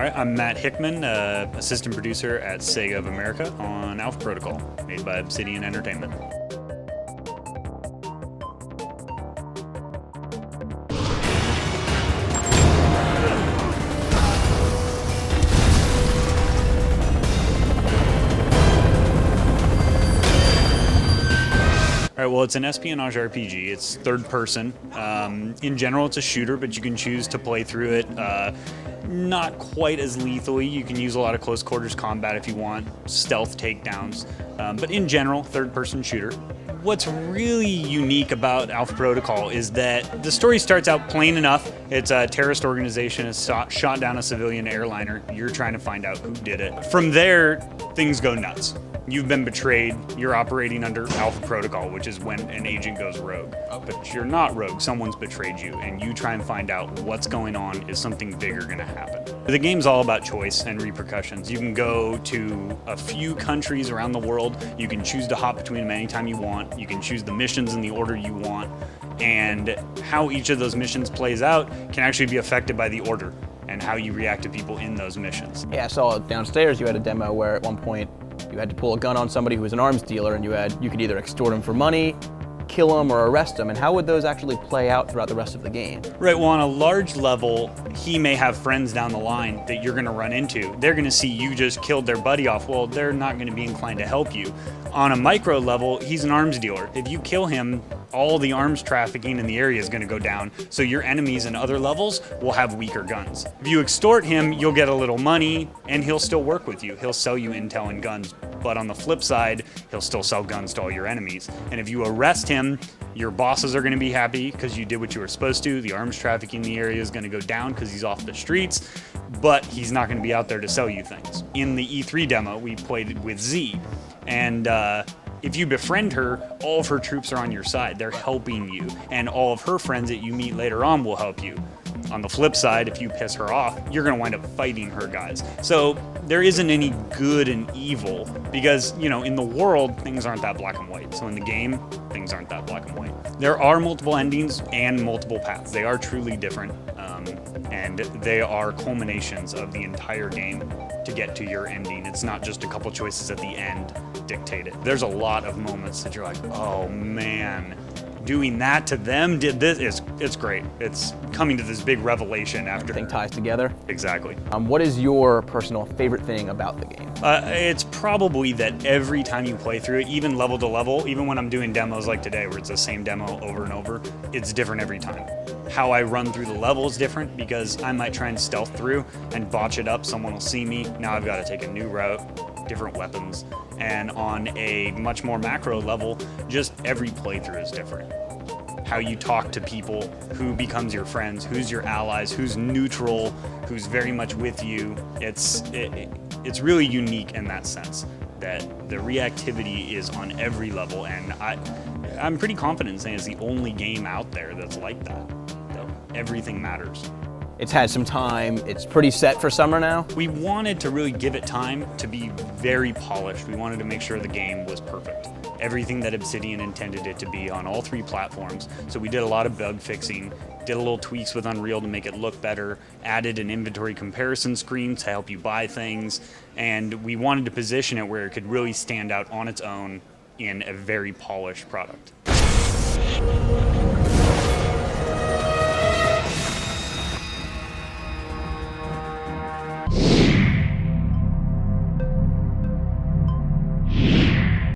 All right, I'm Matt Hickman, assistant producer at Sega of America on Alpha Protocol, made by Obsidian Entertainment. All right, well, it's an espionage RPG. It's third person. In general, it's a shooter, but you can choose to play through it not quite as lethally. You can use a lot of close quarters combat if you want, stealth takedowns, but in general, third person shooter. What's really unique about Alpha Protocol is that the story starts out plain enough. It's a terrorist organization has shot down a civilian airliner. You're trying to find out who did it. From there, things go nuts. You've been betrayed. You're operating under Alpha Protocol, which is when an agent goes rogue. But you're not rogue. Someone's betrayed you, and you try and find out what's going on. Is something bigger going to happen? The game's all about choice and repercussions. You can go to a few countries around the world. You can choose to hop between them anytime you want. You can choose the missions in the order you want. And how each of those missions plays out can actually be affected by the order and how you react to people in those missions. Yeah, I saw downstairs you had a demo where at one point you had to pull a gun on somebody who was an arms dealer, and you could either extort him for money, kill him, or arrest him. And how would those actually play out throughout the rest of the game? Right, well, on a large level, he may have friends down the line that you're gonna run into. They're gonna see you just killed their buddy off. Well, they're not gonna be inclined to help you. On a micro level, he's an arms dealer. If you kill him, all the arms trafficking in the area is gonna go down, so your enemies in other levels will have weaker guns. If you extort him, you'll get a little money, and he'll still work with you. He'll sell you intel and guns, but on the flip side, he'll still sell guns to all your enemies. And if you arrest him, your bosses are gonna be happy because you did what you were supposed to. The arms trafficking in the area is gonna go down because he's off the streets, but he's not gonna be out there to sell you things. In the E3 demo, we played with Z, and if you befriend her, all of her troops are on your side. They're helping you, and all of her friends that you meet later on will help you. On the flip side, if you piss her off, you're gonna wind up fighting her guys. So there isn't any good and evil because, you know, in the world, things aren't that black and white. So in the game, things aren't that black and white. There are multiple endings and multiple paths. They are truly different, and they are culminations of the entire game to get to your ending. It's not just a couple choices at the end dictate it. There's a lot of moments that you're like, oh man, doing that to them did this. It's great. It's coming to this big revelation after Everything ties together. Exactly. What is your personal favorite thing about the game? It's probably that every time you play through it, even level to level, even when I'm doing demos like today where it's the same demo over and over, it's different every time. How I run through the level is different because I might try and stealth through and botch it up. Someone will see me. Now I've got to take a new route, different weapons. And on a much more macro level, just every playthrough is different. How you talk to people, who becomes your friends, who's your allies, who's neutral, who's very much with you. It's really unique in that sense, that the reactivity is on every level, and I'm pretty confident in saying it's the only game out there that's like that. Everything matters. It's had some time. It's pretty set for summer now. We wanted to really give it time to be very polished. We wanted to make sure the game was perfect. Everything that Obsidian intended it to be on all three platforms. So we did a lot of bug fixing, did a little tweaks with Unreal to make it look better, added an inventory comparison screen to help you buy things, and we wanted to position it where it could really stand out on its own in a very polished product.